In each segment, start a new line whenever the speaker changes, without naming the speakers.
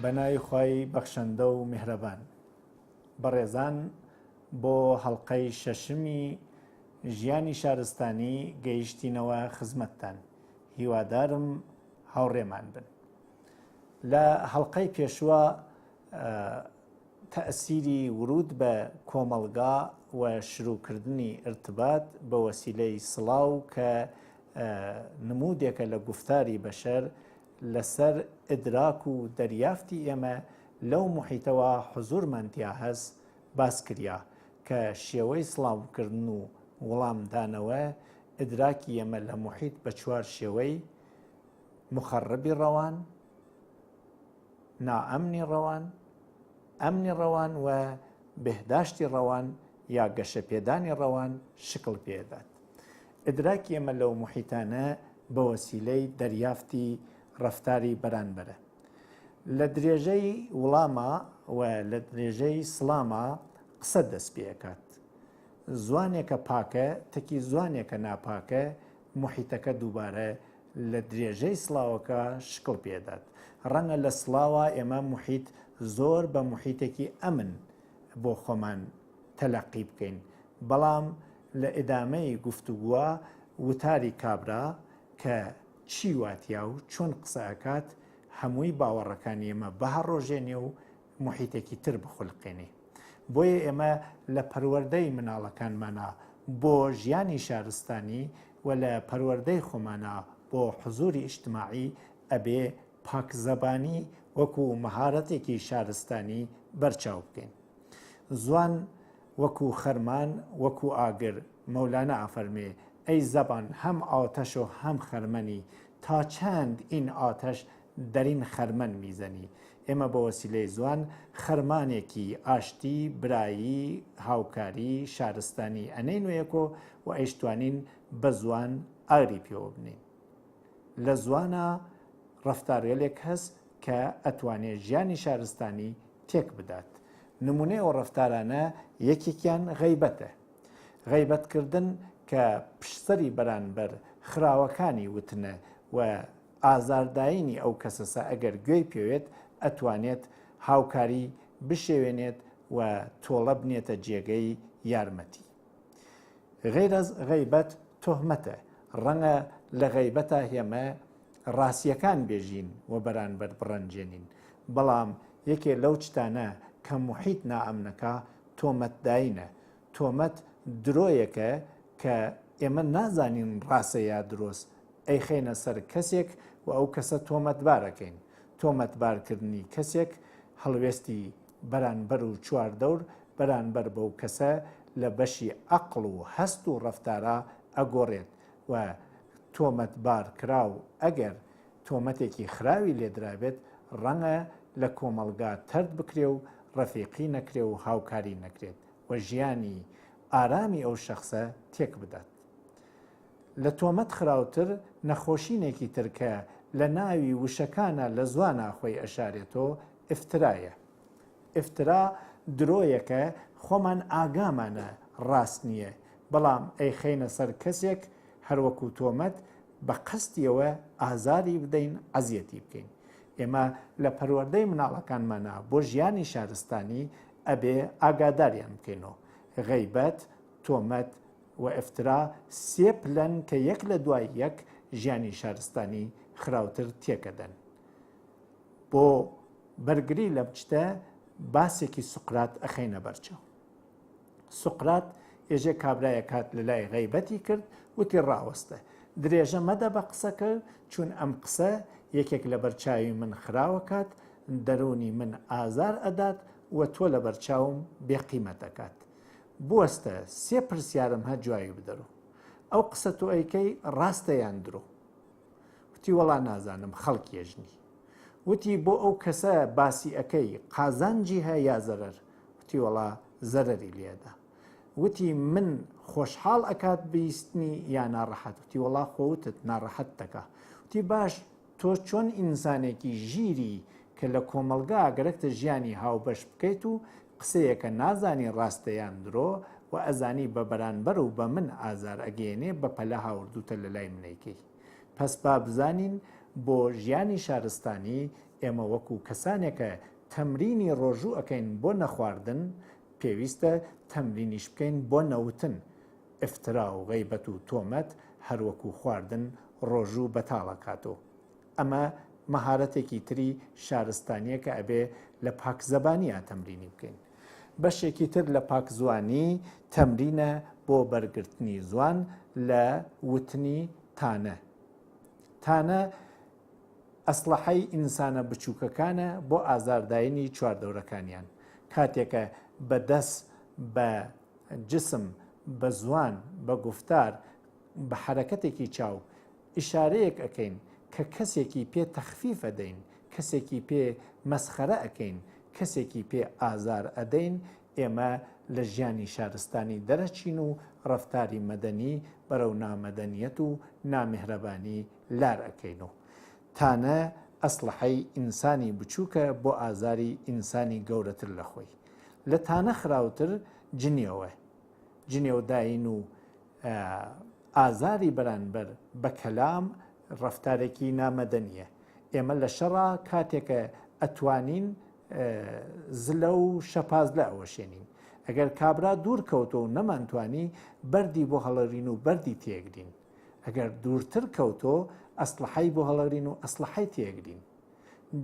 بەناوی خوای بەخشەندە و میهرەبان. بەڕێزان، بۆ هەڵقەی شەشمی ژیانی شارستانی گەیشتینەوە خزمەتتان. هیوادارم هاوڕێمان بن. لە هەڵقەی پێشوە تەئسیری ورود بە کۆمەڵگا و شروعکردنی ارتباط بە وەسیلەی سڵاو کە نمودێکە لە گوفتاری بەشەر لەسەر ئیدراک و دەریافتی ئێمە لەو محیتەوە حوزورمانتیا هەست باس کریا کە شێوەی سڵاوکردن و وەڵامدانەوە ئیدراکی ئێمە لە محیت بە چوار شێوەی: مخەڕبی ڕەوان، نائەمنی ڕەوان، ئەمنی ڕەوان و بێهداشتی ڕەوان یا گەشەپێدانی ڕەوان شکل پێدات. ئیدراکی ئێمە لەو محیتانە بە وەسیلەی دەریافتی ڕەفتاری بەرانبەرە. لە درێژەی وڵامە و لە درێژەی سڵامە قسە دەست پێکات. زوانێکە پاکە تەکی زوانێکە ناپاکە محیتەکە دووبارە لە درێژەی سڵاوەکە شکل پێدات. ڕەنگە لە سڵاوە ئێمە محیت زۆر بە محیتێکی ئەمن بۆ خۆمان تەلەقی بکەین، بەڵام لە ئیدامەی گفتوگووە وتاری کابرا کە چی واتیا و چۆن قسەکات هەمووی باوەڕەکانی ئێمە بەهەڕۆژێنێ و محیتێکی تر بخولقێنێ. بۆیە ئێمە لە پەروەردەی مناڵەکانمانە بۆ ژیانی شارستانی و لە پەروەردەی خۆمانە بۆ حوزوری ئیجتیماعی ئەبێ پاکزەبانی وەکو مەهارەتێکی شارستانی بەرچاو بکەین. زوان وەکو خەرمان وەکو ئاگر مەولانە ئەفەرمێ: ئەی زەبان هەم ئاتەش و هەم خەرمەنی، تا چەند ئین ئاتەش دەرین خەرمەن میزەنی. ئێمە بە وەسیلەی زوان خەرمانێکی ئاشتی، برایی، هاوکاری شارستانی ئەنەی نوێیەکۆ و ئەیشتوانین بە زوان ئاگری پێوە بنین. لە زوانە ڕەفتارێک هەست کە ئەتوانێت ژیانی شارستانی تێک بدات. نمونەی ئەو ڕەفتارانە یەکێکیان غەیبەتە. غەیبەتکردن کە پشتسەری بەرانبەر خراوەکانی وتنە و ئازاردایینی ئەو کەسەسە ئەگەر گوێی پێوێت ئەتوانێت هاوکاری بشێوێنێت و تۆڵە بنێتە جێگەی یارمەتی. غەیر ئەز غەیبەت تۆهمەتە. ڕەنگە لە غەیبەتە هێمە ڕاستیەکان بێژین و بەرانبەر بڕەنجێنین، بەڵام یەکێ لەو چتانە کە محیت نائەمنەکە تۆمەتداینە. تۆمەت درۆیەکە کە ئێمە نازانین ڕاستە یا درۆست، ئەی خێنە سەر کەسێک و ئەو کەسە تۆمەتبارەکەین. تۆمەتبارکردنی کەسێک هەڵوێستی بەرانبەر و چواردەور بەرانبەر بەو کەسە لە بەشی عەقڵ و هەست و ڕەفتارە ئەگۆڕێت و تۆمەتبار کراو ئەگەر تۆمەتێکی خراوی لێدرابێت ڕەنگە لە کۆمەڵگا تەرد بکرێ و ڕەفیقی نەکرێ و هاوکاری نەکرێت و ژیانی ئارامی ئەو شەخصە تێک بدات. لە تۆمەت خراوتر نەخۆشینێکی ترکە لە ناوی وشەکانە لە زوانە خۆی ئەشارێتەوە ئفترایە. ئفترا درۆیەکە خۆمان ئاگامانە ڕاست نییە، بەڵام ئەی خەینە سەر کەسێک هەروەکو تۆمەت بە قەستیەوە ئازاری بدەین، ئەزیەتی بکەین. ئێمە لە پەروەردەی مناڵەکانمانە بۆ ژیانی شارستانی ئەبێ ئاگاداریان بکەینەوە. غەیبەت، تۆمەت و ئفترا سێ پلەن کە یەک لە دوای یەک ژیانی شارستانی خراوتر تێکەدەن. بۆ بەرگری لە بچتە باسێکی سوقرات ئەخەینە بەرچاو. سوقرات ێژێ کابرایە کات لە لای غەیبەتی کرد وتی ڕاوەستە: درێژە مەدە بە قسەکە، چون ئەم قسە یەکێک لە بەرچاوی من خراوەکات، دەرونی من ئازار ئەدات و تۆ لە بەرچاوم بێقیمەتەکات. بوەستە سێ پرسیارم هە جوایی بدەرۆ. ئەو قسە تۆ ئەیکەی ڕاستە یان درۆ؟ وتی وەڵا نازانم، خەڵکێژنی. وتی بۆ ئەو کەسە باسی ئەەکەی قازانجی هەیە یا زەرەر؟ وتی وەڵا زەرەری لێدا. وتی من خۆشحاڵ ئەکات بیستنی یا ناڕەحەت؟ وتی وەڵا خۆوتت ناڕەحەت دەکا. وتی باش تۆ چۆن ئینسانێکی ژیری کە لە کۆمەلگا گەرەکتە ژیانی هاوبەش بکەیت و قسەیەکە نازانی ڕاستەیان درۆ و ئەزانی بە بەرانبەر و بە من ئازار ئەگەێنێ بە پەلە هاوردوتە لە لای منەیکەی. پس با بزانین بۆ ژیانی شارستانی ئێمە وەکو کەسانێکە تەمرینی ڕۆژوو ئەەکەین بۆ نەخواردن پێویستە تەمرینیش بکەین بۆ نەوتن ئفترا و غەیبەت و تۆمەت هەروەکو خواردن ڕۆژوو بەتاڵەکاتەوە. ئەمە مەهارەتێکی تری شارستانیە کە ئەبێ لە پاکزەبانیە تەمرینی بکەین. بەشێکی تر لە پاکزوانی تەمرینە بۆ بەرگرتنی زوان لە وتنی تانە. تانە ئەسلحەی ئینسانە بچووکەکانە بۆ ئازارداینی چواردەورەکانیان. کاتێکە بە دەست بە جسم بە زوان بە گفتار بە حرەکەتێکی چاو ئیشارەیەک ئەەکەین کە کەسێکی پێ تەخفیف ئەدەین، کەسێکی پێ مەسخەرە ئەەکەین، کەسێکی پێ ئازار ئەدەین، ئێمە لە ژیانی شارستانی دەرەچین و ڕەفتاری مەدەنی بەرەو نامەدەنیەت و نامێهرەبانی لار ئەەکەینەوە. تانە ئەسلحەی ئینسانی بچووکە بۆ ئازاری ئینسانی گەورەتر لە خۆی. لە تانە خراوتر جنێوە. جنێوداین و ئازاری بەرانبەر بە کەلام ڕەفتارێکی نامەدەنیە. ئێمە لە شەڕا کاتێکە ئەتوانین زلە و شەپاز لە ئەوەشێنین. ئەگەر کابرا دوور کەوتۆ و نەمانتوانی بەردی بۆ هەڵەرین و بەردی تێگرین. ئەگەر دوورتر کەوتۆ ئەسلحەی بۆ هەڵەرین و ئەسلحەی تێگرین.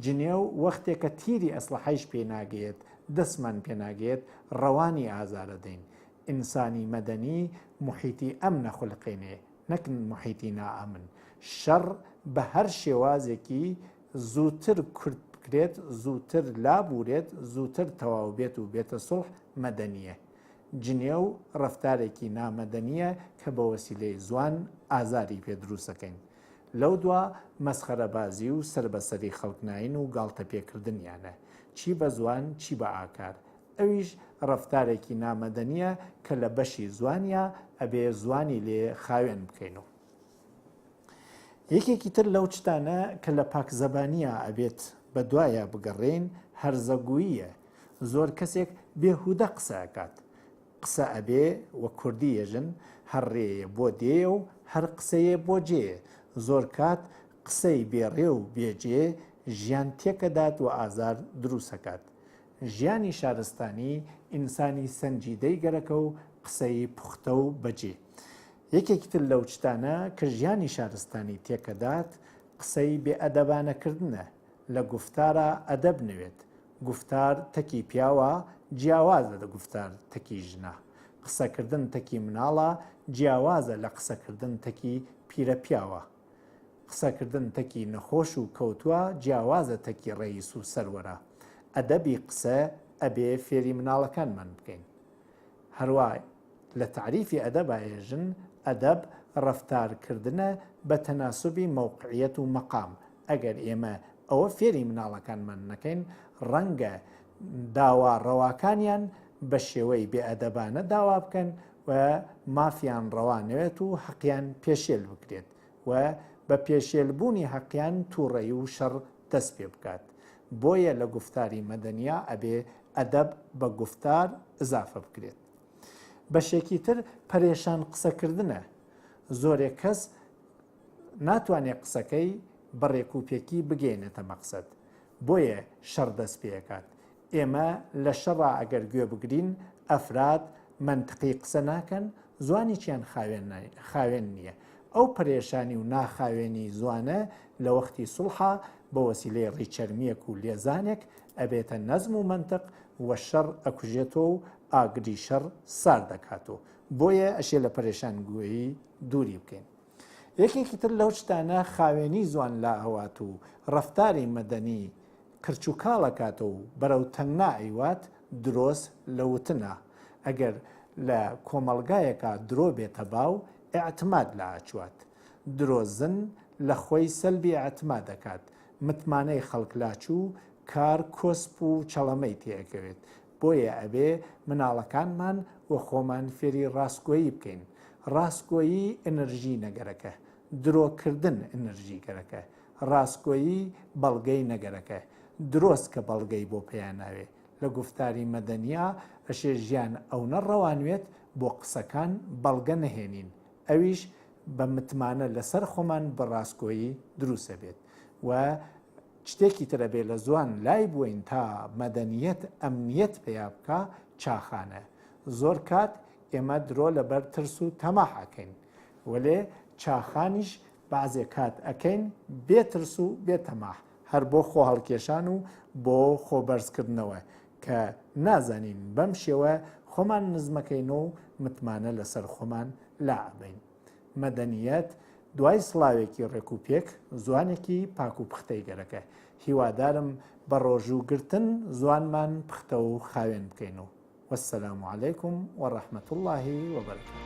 جنێو وەختێکە تیری ئەسلحەیش پێناگەیت، دەستمان پێناگەیت، ڕەوانی ئازارە دەین. ئینسانی مەدەنی محیتی ئەم نەخولقێنێ نەکن محیتی نائەمن. شەڕ بە هەر شێوازێکی زووتر کورت بکرێت، زووتر لابورێت، زووتر تەواو بێت و بێتە سوڵح مەدەنیە. جنێو ڕەفتارێکی نامەدەنیە کە بە وەسیلەی زوان ئازاری پێ دروستەکەین. لەو دوا مەسخەرەبازی و سەربەسەری خەڵکناین و گاڵتە پێکردنیانە، چی بە زوان چی بە ئاکار. ئەویش ڕەفتارێکی نامەدەنیە کە لە بەشی زوانیە ئەبێ زوانی لێ خاوێن بکەینەوە. یەکێکی تر لەو چتانە کە لە پاکزەبانیە ئەبێت بە دوایە بگەڕێین هەرزەگوییە. زۆر کەسێک بێهودە قسەکات. قسە ئەبێ وە کوردی ێژن هەرڕێیە بۆ دێ و هەر قسەیە بۆ جێ. زۆر کات قسەی بێڕێ و بێجێ ژیان تێکەدات و ئازار دروستەکات. ژیانی شارستانی ئینسانی سەنجیدەی گەرەکە و قسەی پوختە و بەجێ. یەکێکی تر لەو چتانە کە ژیانی شارستانی تێکەدات قسەی بێئەدەبانەکردنە. لە گفتارە ئەدەب نوێت. گفتار تەکی پیاوە جیاوازە لە گفتار تەکی ژنە. قسەکردن تەکی مناڵە جیاوازە لە قسەکردن تەکی پیرە پیاوە. قسەکردن تەکی نەخۆش و کەوتووە جیاوازە تەکی ڕەیس و سەروەرە. ئەدەبی قسە ئەبێ فێری مناڵەکانمان بکەین. هەروای لە تعریفی ئەدەب ئاێژن ئەدەب ڕەفتارکردنە بە تەناسوبی مەوقعیەت و مەقام. ئەگەر ئێمە ئەوە فێری مناڵەکانمان نەکەین ڕەنگە داوا ڕەواکانیان بە شێوەی بێئەدەبانە داوا بکەن و مافیان ڕەوانەوێت و حەقیان پێشێل بکرێت و بە پێشێلبوونی حەقیان تووڕەی و شەڕ دەست پێ بکات. بۆیە لە گفتاری مەدەنیا ئەبێ ئەدەب بە گفتار ئزافە بکرێت. بەشێکی تر پەرێشان قسەکردنە. زۆرێک کەس ناتوانێت قسەکەی بەڕێک و پێکی بگەێنێتە مەقسەد. بۆیە شەڕ دەست پێکات. ئێمە لە شەڕا ئەگەر گوێ بگرین ئەفراد منطقی قسە ناکەن، زوانیچیان خاوێن نییە. ئەو پەرێشانی و ناخاوێنی زوانە لە وەختی سوڵحا بە وەسیلەی ڕیچەرمیەک و لێزانێک ئەبێتە نەزم و منطق وە شەڕ ئەکوژێتەوە و ئاگری شەڕ سار دەکاتەوە. بۆیە ئەشێ لە پەرێشانگویی دووری بکەین. یەکێکی تر لەو شتانە خاوێنی زوان لا هەوات و ڕەفتاری مەدەنی کرچ و کاڵەکاتە و بەرەو تەنگنا ئەیوات درۆست لە وتنە. ئەگەر لە کۆمەڵگایەکە درۆ بێتە باو ئێعتماد لە ئاچوات. درۆزن لە خۆی سەلبی ئەعتماد دەکات. متمانەی خەڵکلاچوو کار کۆسپ و چەڵەمەی تێەکەوێت. بۆیە ئەبێ مناڵەکانمان وە خۆمان فێری ڕاستگۆیی بکەین. ڕاستگۆیی ئەنەرژی نەگەرەکە. درۆکردن ئەنەرژی گەرەکە. ڕاستگۆیی بەڵگەی نەگەرەکە. درۆست کە بەڵگەی بۆ پێیان ناوێ. لە گفتاری مەدەنیا ئەشێ ژیان ئەو نەڕەوانوێت بۆ قسەکان بەڵگە نەهێنین. ئەویش بە متمانە لەسەر خۆمان بە ڕاستگۆیی دروستە بێت و شتێکی ترە بێ لە زوان لای بووین تا مەدەنیەت ئەمنیەت پێیا بکە چاخانە. زۆر کات ئێمە درۆ لەبەر ترس و تەماحەکەین وەلێ چاخانیش بەعزێ کات ئەەکەین بێترس و بێتەماح هەر بۆ خۆ هەڵکێشان و بۆ خۆبەرزکردنەوە کە نازانین بەم شێوە خۆمان نزمەکەینەوە و متمانە لەسەر خۆمان لاعبین. مەدەنیەت دوای سڵاوێکی ڕێکوپێک زوانێکی پاک و پختەی گەرەکە. هیوادارم بە ڕۆژوگرتن زوانمان پختە و خاوێن بکەینەوە. والسلام عليكم ورحمة الله وبركاته.